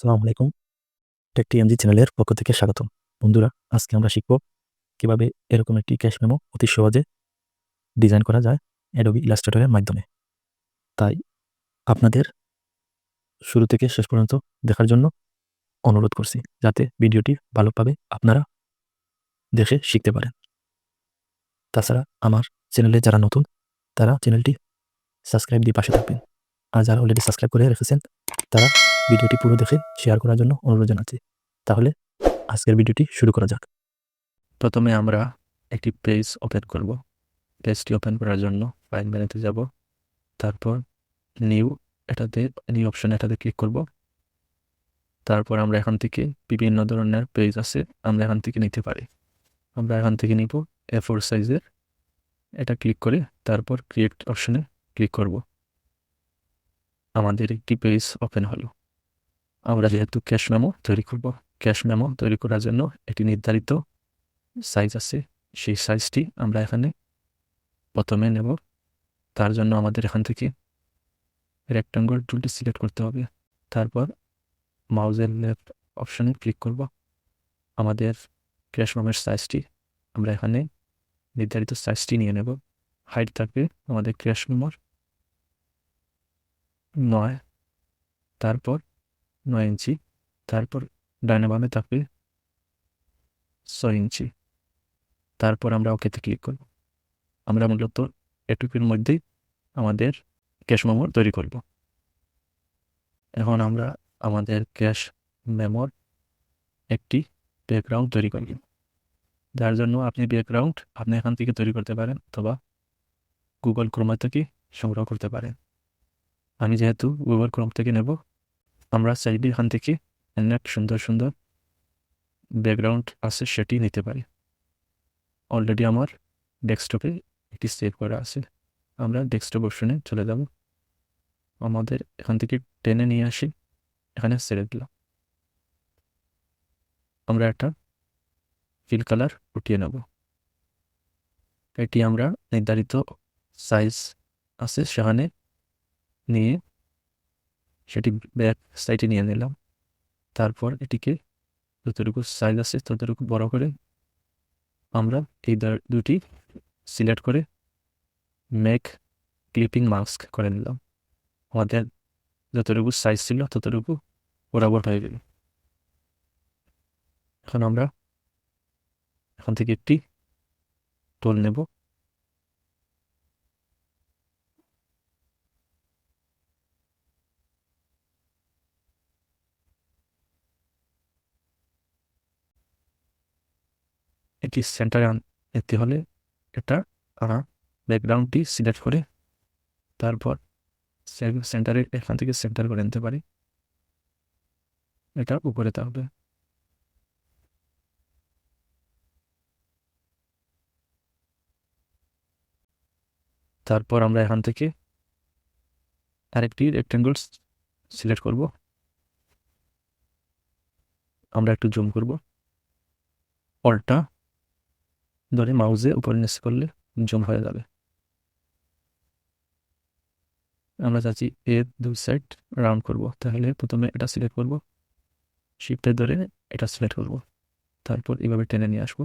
আসসালামু আলাইকুম। টেকটিএমজি চ্যানেলের পক্ষ থেকে স্বাগতম। বন্ধুরা, আজকে আমরা শিখব কিভাবে এরকম একটি ক্যাশ মেমো অতি সহজে ডিজাইন করা যায় অ্যাডোবি ইলাস্ট্রেটরের মাধ্যমে। তাই আপনাদের শুরু থেকে শেষ পর্যন্ত দেখার জন্য অনুরোধ করছি, যাতে ভিডিওটি ভালোভাবে আপনারা দেখে শিখতে পারেন। তাছাড়া আমার চ্যানেলে যারা নতুন, তারা চ্যানেলটি সাবস্ক্রাইব দিয়ে পাশে থাকবেন। আর যারা অলরেডি সাবস্ক্রাইব করে রেখেছেন, তারা ভিডিওটি পুরো দেখে শেয়ার করার জন্য অনুরোধ জানাচ্ছি। তাহলে আজকের ভিডিওটি শুরু করা যাক। প্রথমে আমরা একটি পেজ ওপেন করব। পেজটি ওপেন করার জন্য ফাইল মেনুতে যাব, তারপর নিউ অপশনে এটাতে ক্লিক করব। তারপর আমরা এখান থেকে বিভিন্ন ধরনের পেজ আছে, আমরা এখান থেকে নিতে পারি। আমরা এখান থেকে নিব A4 সাইজের। এটা ক্লিক করে তারপর ক্রিয়েট অপশনে ক্লিক করব। আমাদের একটি পেজ ওপেন হলো। আমরা যেহেতু ক্যাশ মেমো তৈরি করব, ক্যাশ মেমো তৈরি করার জন্য একটি নির্ধারিত সাইজ আছে, সেই সাইজটি আমরা এখানে প্রথমে নেব। তার জন্য আমাদের এখান থেকে রেক্টাঙ্গল টুলটি সিলেক্ট করতে হবে। তারপর মাউসের লেফট অপশনে ক্লিক করব। আমাদের ক্যাশ মেমোর সাইজটি আমরা এখানে নির্ধারিত সাইজটি নিয়ে নেব। হাইট থাকবে আমাদের ক্যাশ মেমোর 9, তারপর 9 ইঞ্চি, তারপর ডাইনে বামে থাকবে 6 ইঞ্চি। তারপর আমরা ওকেতে ক্লিক করব। আমরা মূলত এটুকুর মধ্যেই আমাদের ক্যাশ মেমো তৈরি করব। এখন আমরা আমাদের ক্যাশ মেমোর একটি ব্যাকগ্রাউন্ড তৈরি করব, যার জন্য আপনি এখান থেকে তৈরি করতে পারেন অথবা গুগল ক্রোম থেকে সংগ্রহ করতে পারেন। আমি যেহেতু গুগল ক্রোম থেকে নেব, আমরা চাইলে এখান থেকে অনেক সুন্দর সুন্দর ব্যাকগ্রাউন্ড আছে সেটি নিতে পারি। অলরেডি আমার ডেস্কটপে একটি সেভ করা আছে। আমরা ডেস্কটপ অপশনে চলে যাব। আমাদের এখান থেকে টেনে নিয়ে আসি, এখানে ছেড়ে দিলাম। আমরা একটা ফিল কালার উঠিয়ে নেব। এটি আমরা নির্ধারিত সাইজ আছে সেখানে নিয়ে সেটি ব্যাক সাইডে নিয়ে নিলাম। তারপর এটিকে যতটুকু সাইজ আছে ততটুকু বড় করে আমরা এই দুটি সিলেক্ট করে মেক ক্লিপিং মাস্ক করে নিলাম। আমাদের যতটুকু সাইজ ছিল ততটুকু বরাবর হয়ে গেল। এখন আমরা এখান থেকে একটি টোল নেব। এটি সেন্টারে আনতে হলে এটা ব্যাকগ্রাউন্ডটি সিলেক্ট করে তারপর সেন্টারে এখান থেকে সেন্টার করে নিতে পারি। এটা উপরে থাকবে। তারপর আমরা এখান থেকে আরেকটি রেক্টেঙ্গল সিলেক্ট করব। আমরা একটু জুম করব। অল্টা ধরে মাউসে উপরে নিচে করলে জুম হয়ে যাবে। আমরা চাচ্ছি এর দুই সাইড রাউন্ড করব, তাহলে প্রথমে এটা সিলেক্ট করব, শিফটে ধরে এটা সিলেক্ট করব, তারপর এভাবে টেনে নিয়ে আসবো।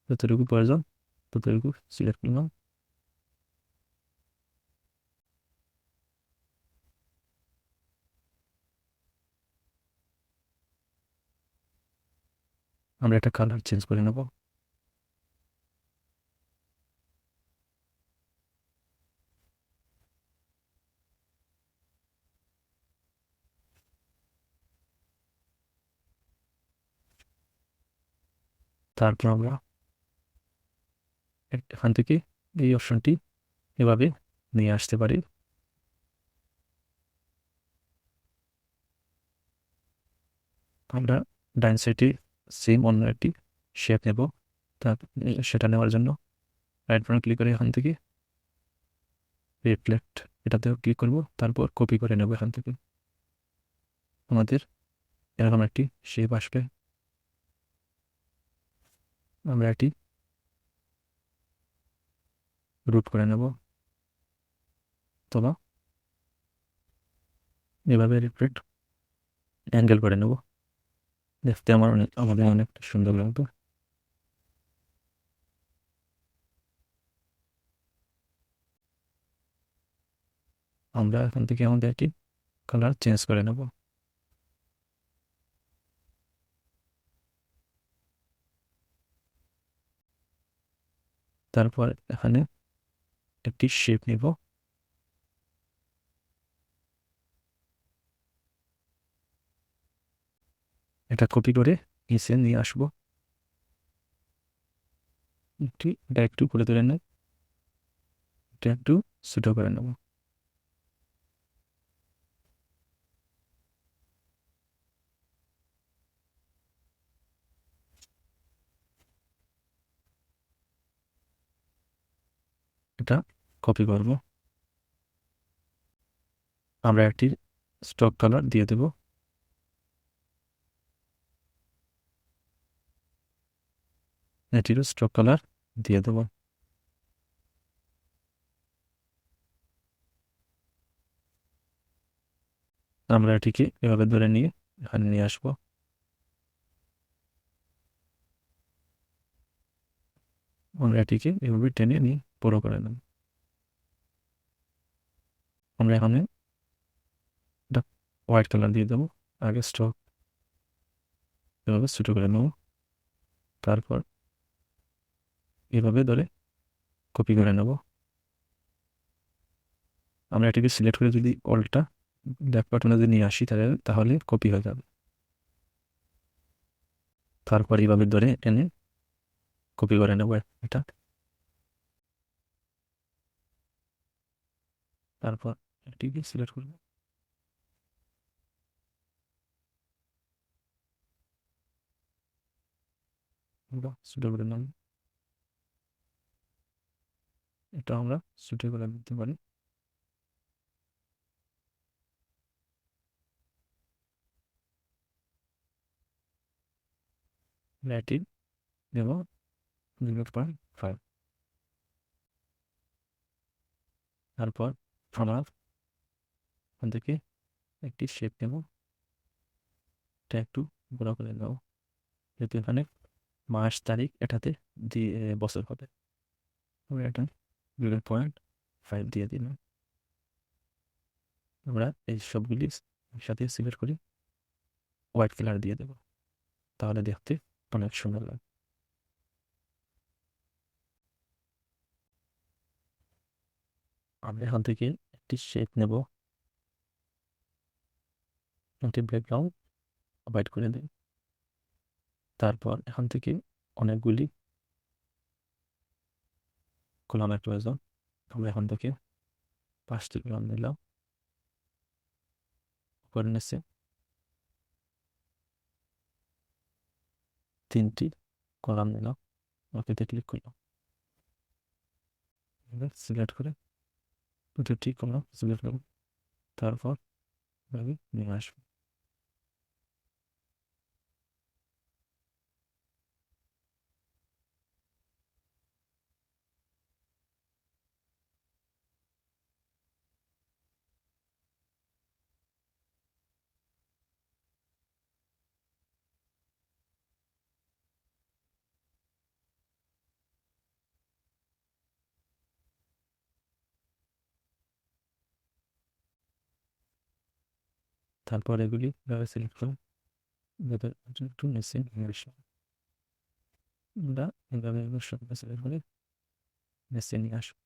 যতটুকু প্রয়োজন ততটুকু সিলেক্ট করলাম। আমরা একটা কালার চেঞ্জ করে নেব। তারপর আমরা এখান থেকে এই অপশনটি এভাবে নিয়ে আসতে পারি। আমরা ডাইন সাইডে সেম অন্য একটি শেপ নেব। সেটা নেওয়ার জন্য রাইট বাটন ক্লিক করে এখান থেকে রিফ্লেক্ট এটাতেও ক্লিক করব, তারপর কপি করে নেব। এখান থেকে আমাদের এরকম একটি শেপ আসবে। আমরা এটি রুট করে নেব, অথবা এভাবে রিফ্লেক্ট অ্যাঙ্গেল করে নেব, দেখতে আমাদের অনেকটা সুন্দর লাগবে। আমরা এখান থেকে আমাদের এটি কালার চেঞ্জ করে নেব। তারপর এখানে একটি শেপ নিব, এটা কপি করে নিচে নিয়ে আসবো। এটা একটু করে তুলে নেব, এটা একটু ছোট করে নেব। এটা কপি করব, আমরা একটি স্টক কালার দিয়ে দেব। এটিরও স্টক কালার দিয়ে দেব। আমরা এটিকে এভাবে ধরে নিয়ে এখানে নিয়ে আসবো। আমরা এটিকে এভাবে টেনে নিয়ে বড় করে নেব। আমরা এখানে এটা হোয়াইট কালার দিয়ে দেবো। আগে স্টক এভাবে ছোটো করে নেব, তারপর এভাবে ধরে কপি করে নেব। আমরা এটিকে সিলেক্ট করে যদি অলটা লেফট বাটনে যদি নিয়ে আসি তাহলে কপি হয়ে যাবে। তারপর এইভাবে ধরে এনে কপি করে নেব এটা। তারপর এটিকে সিলেক্ট করব, আমরা ছোটো করে নেব। এটা আমরা ছোটো করে দিতে পারি। এটি দেব 0.5। তারপর আমরা ওখান থেকে একটি শেপ নেব, এটা একটু বড় করে নেব, যেহেতু এখানে মাস তারিখ এটাতে দিয়ে বছর হবে। আমরা এটা 0.5 দিয়ে দিলাম। আমরা এই সবগুলি সাথে সিলেক্ট করি, হোয়াইট কালার দিয়ে দেব, তাহলে দেখতে অনেক সুন্দর লাগে। আমরা এখান থেকে একটি শেপ নেব, একটি ব্যাকগ্রাউন্ড হোয়াইট করে দিই। তারপর এখান থেকে অনেকগুলি কলামের প্রয়োজন। আমরা এখান থেকে 5টি কলাম নিলাম, উপরে নিচে 3টি কলাম নিলাম, ওকেতে ক্লিক করলাম। সিলেক্ট করে 2টি কলাম সিলেক্ট করব, তারপর এভাবে নিয়ে আসবো। তারপর এগুলি এভাবে সিলেক্ট করে যাতে একটু নিচে নিয়ে আসবো। আমরা এভাবে সবগুলো সিলেক্ট করে নিচে নিয়ে আসবো।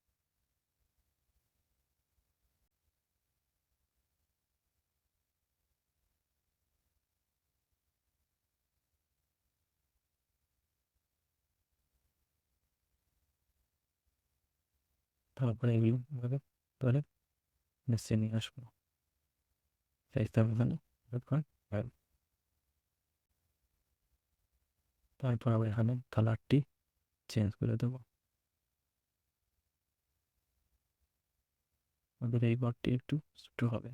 তারপরে এগুলো এভাবে ধরে নিচে নিয়ে আসবো। সাইজটা এখানে তারপর আবার এখানে কালারটি চেঞ্জ করে দেবো। আমাদের এই ঘরটি একটু ছোট হবে।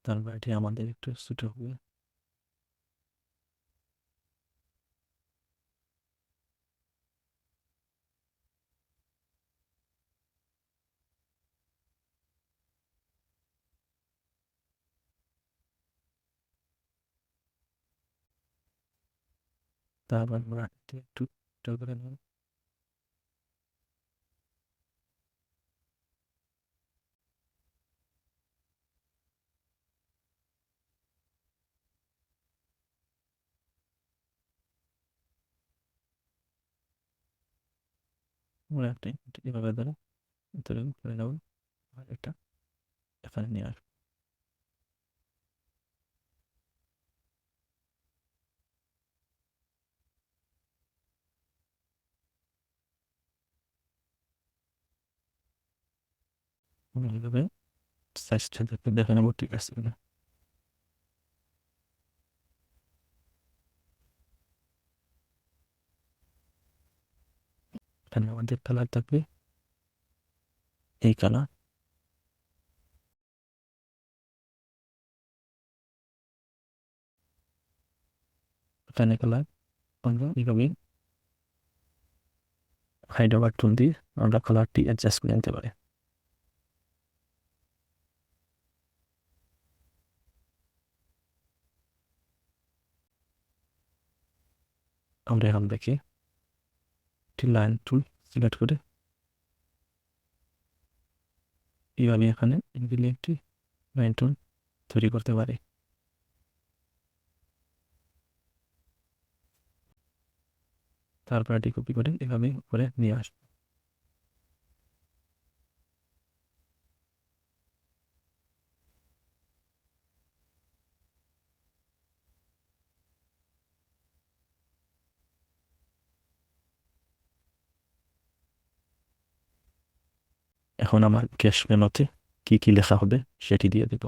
তারপর এটি আমাদের একটু ছোট হবে। তারপর আমরা একটু ছোট করে নেব। আমরা একটা এভাবে ধরে এতটুকু করে নেব, আর এটা এখানে নিয়ে আসবো। এইভাবে সাইজটা দেখে নেবো ঠিক আছে কিনা। এখানে আমাদের কালার থাকবে এই কালার। এখানে কালার আমরা এইভাবে হাইড্রোবার টুল দিয়ে আমরা কালারটি অ্যাডজাস্ট করে নিতে পারি। আমরা এখান থেকে একটি লাইন টুল সিলেক্ট করে এইভাবে এখানে ইজিলি একটি লাইন টুল তৈরি করতে পারি। তারপর এটি কপি করে এভাবে উপরে নিয়ে আসবো। এখন আমার ক্যাশ মেমোতে কি কি লেখা হবে সেটি দিয়ে দেব।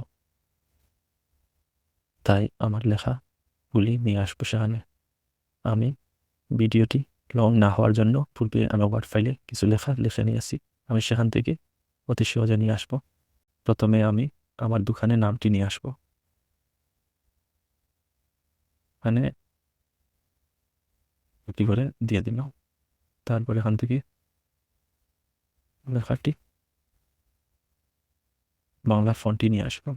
তাই আমার লেখাগুলি নিয়ে আসবো সেখানে। আমি ভিডিওটি লং না হওয়ার জন্য পূর্বে আমি ওয়ার্ড ফাইলে কিছু লেখা লিখে নিয়েছি, আমি সেখান থেকে অতি সহজে নিয়ে আসবো। প্রথমে আমি আমার দোকানের নামটি নিয়ে আসবো। মানে কপি করে দিয়ে দিলাম। তারপর এখান থেকে লেখাটি বাংলা ফন্টটি নিয়ে আসবো।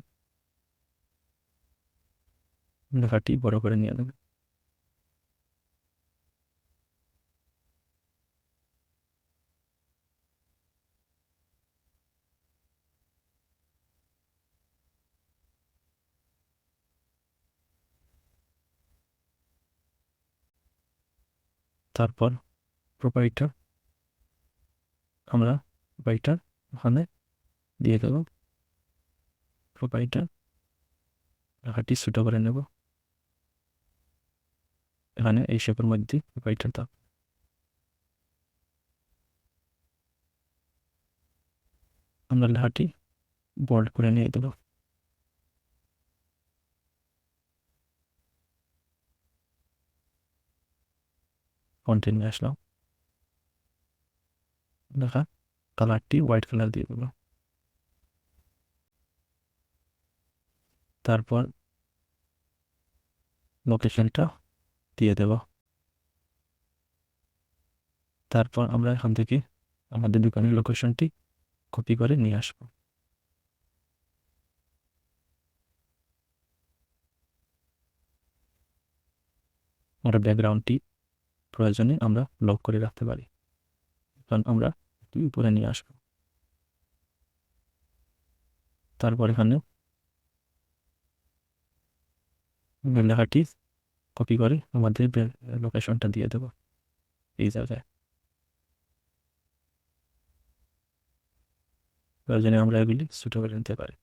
লেখাটি বড় করে নিয়ে নেব। তারপর প্রোপাইটার আমরা প্রোপাইটার ওখানে দিয়ে দেবো। প্রোপাইটার লেখাটি ছোট করে নেব। এখানে এই শেপের মধ্যে প্রোপাইটার দাও। আমরা লেখাটি বোল্ড করে নিয়ে দেবো। ফন্টে নিয়ে আসলাম। লেখা কালারটি হোয়াইট কালার দিয়ে দেবো। তারপর লোকেশনটা দিয়ে দেব। তারপর আমরা এখান থেকে আমাদের দোকানের লোকেশনটি কপি করে নিয়ে আসবো। আমরা ব্যাকগ্রাউন্ডটি প্রয়োজনে আমরা লক করে রাখতে পারি, কারণ আমরা একটু উপরে নিয়ে আসবো। তারপর এখানে লেখাটি কপি করে আমাদের লোকেশনটা দিয়ে দেব এই জায়গায়। প্রয়োজনে আমরা এগুলি ছোট করে নিতে পারি।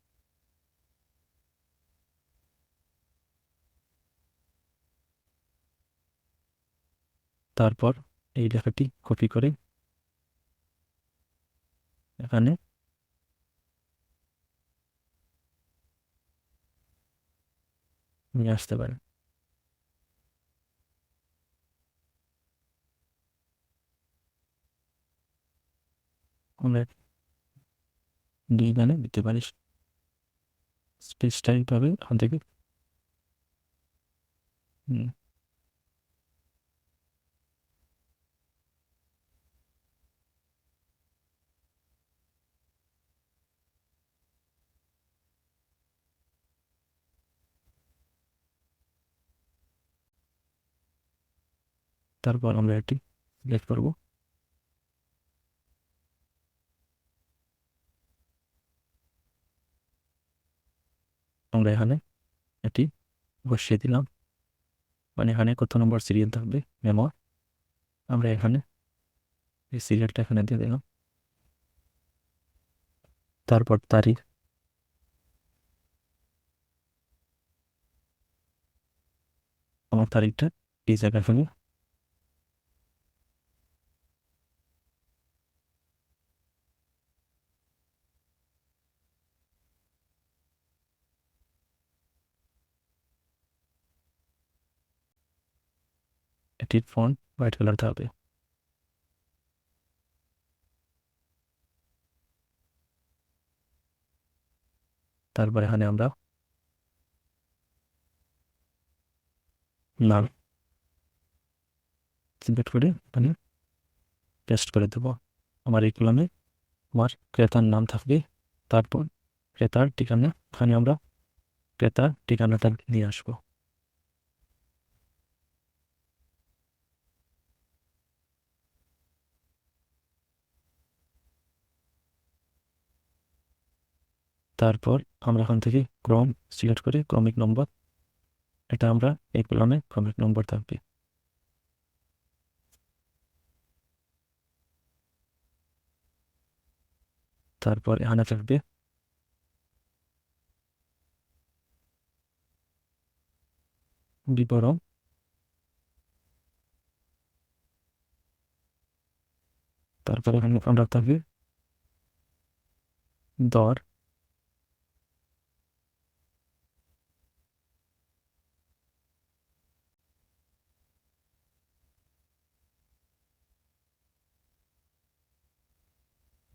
তারপর এই লেখাটি কপি করে এখানে নিয়ে আসতে পারি। আমরা দুই গানে দিতে পারি। স্পেসটা এইভাবে এখান থেকে তারপর আমরা এটি সিলেক্ট করব। আমরা এখানে এটি বসিয়ে দিলাম, মানে এখানে কত নম্বর সিরিয়াল থাকবে মেমো, আমরা এখানে এই সিরিয়ালটা এখানে দিয়ে দিলাম। তারপর তারিখ, আমার তারিখটা এই জায়গায় ফেলে এটির ফন্ট হোয়াইট কালার থাকবে। তারপর এখানে আমরা নাম সিলেক্ট করে এখানে পেস্ট করে দেবো। আমার এই কলামে আমার ক্রেতার নাম থাকবে, তারপর ক্রেতার ঠিকানা, এখানে আমরা ক্রেতার ঠিকানাটা নিয়ে আসবো। তারপর আমরা এখান থেকে ক্রম সিলেক্ট করে ক্রমিক নম্বর, এটা আমরা এই কলামে ক্রমিক নম্বর থাকবে। তারপর এখানে থাকবে বিবরণ, তারপর এখানে আমরা থাকবে দর,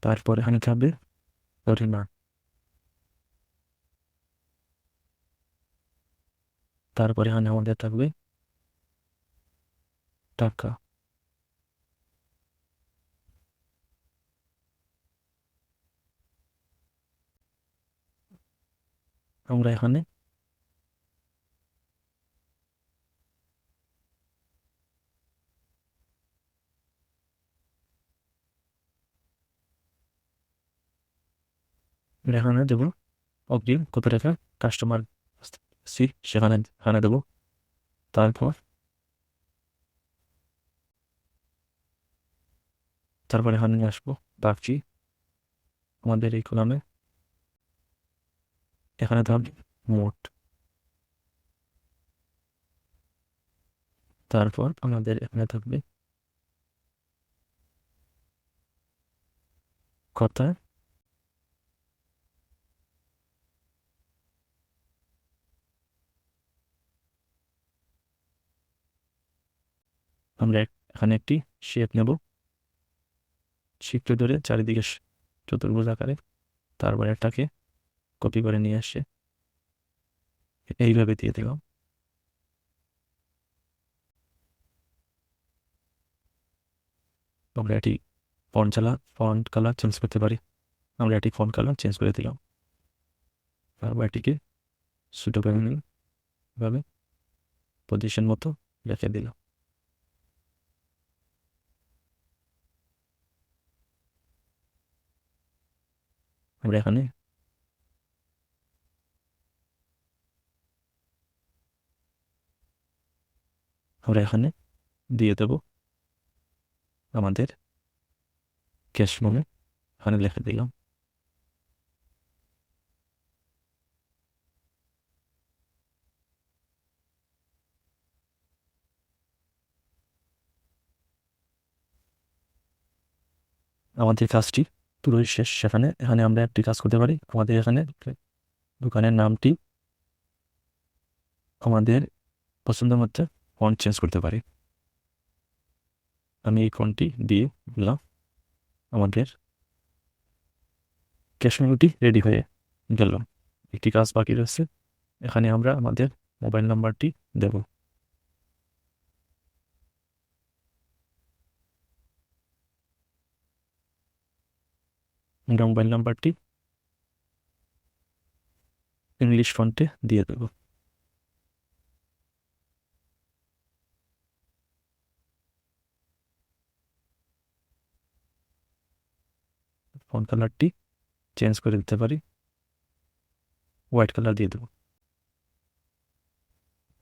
তারপর এখানে থাকবে পরিমাণ, তারপরে এখানে আমাদের থাকবে টাকা। আমরা এখানে এখানে দেবো অগ্রিম কত টাকা কাস্টমার সেখানে এখানে দেবো। তারপর তারপরে এখানে নিয়ে আসবো বাকি আমাদের এই কলামে, এখানে থাকবে মোট। তারপর আমাদের এখানে থাকবে কথা, আমরা এখানে একটি শেপ নেব, শেপটা ধরে চারিদিকে চতুর্ভুজ আকারে, তারপর এটাকে কপি করে নিয়ে আসে এইভাবে দিয়ে দিলাম। আমরা এটি ফন্ট কালার চেঞ্জ করতে পারি, আমরা এটি ফন্ট কালার চেঞ্জ করে দিলাম। তারপর এটিকে ছোটো করে নিই, এভাবে পজিশন মতো রেখে দিলাম। আমরা এখানে দিয়ে দেব আমাদের ক্যাশ মেমো, এখানে লিখে দিলাম। আমাদের কাজটি পুরোই শেষ। এখানে আমরা একটি কাজ করতে পারি, আমাদের এখানে দোকানের নামটি আমাদের পছন্দ মতো ফন্ট চেঞ্জ করতে পারি। আমি এই ফন্টটি দিয়ে দিলাম, আমাদের ক্যাশ মেমোটি রেডি হয়ে গেল। একটি কাজ বাকি রয়েছে, এখানে আমরা আমাদের মোবাইল নাম্বারটি দেব। আমরা মোবাইল নাম্বারটি ইংলিশ ফন্টে দিয়ে দেব। ফন্ট কালারটি চেঞ্জ করে দিতে পারি, হোয়াইট কালার দিয়ে দেব।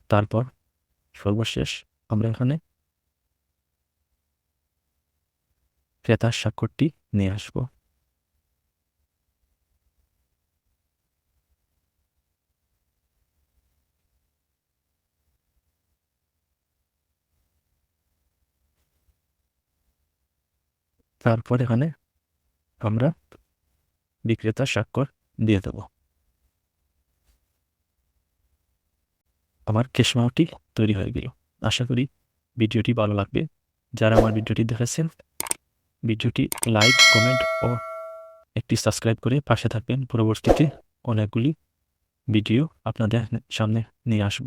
তারপর সর্বশেষ আমরা এখানে ক্রেতার স্বাক্ষরটি নিয়ে আসব। তারপর এখানে আমরা বিক্রেতার স্বাক্ষর দিয়ে দেব। আমার ক্যাশ মেমোটি তৈরি হয়ে গেল। আশা করি ভিডিওটি ভালো লাগবে। যারা আমার ভিডিওটি দেখেছেন, ভিডিওটি লাইক, কমেন্ট ও একটি সাবস্ক্রাইব করে পাশে থাকবেন। পরবর্তীতে অনেকগুলি ভিডিও আপনাদের সামনে নিয়ে আসব,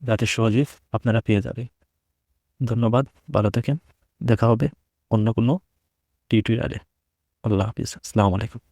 যাতে সহজে আপনারা পেয়ে যাবে। ধন্যবাদ, ভালো থাকেন। দেখা হবে অন্য কোনো টিউটোরিয়ালে। আল্লাহ হাফিজ, আসসালামু আলাইকুম।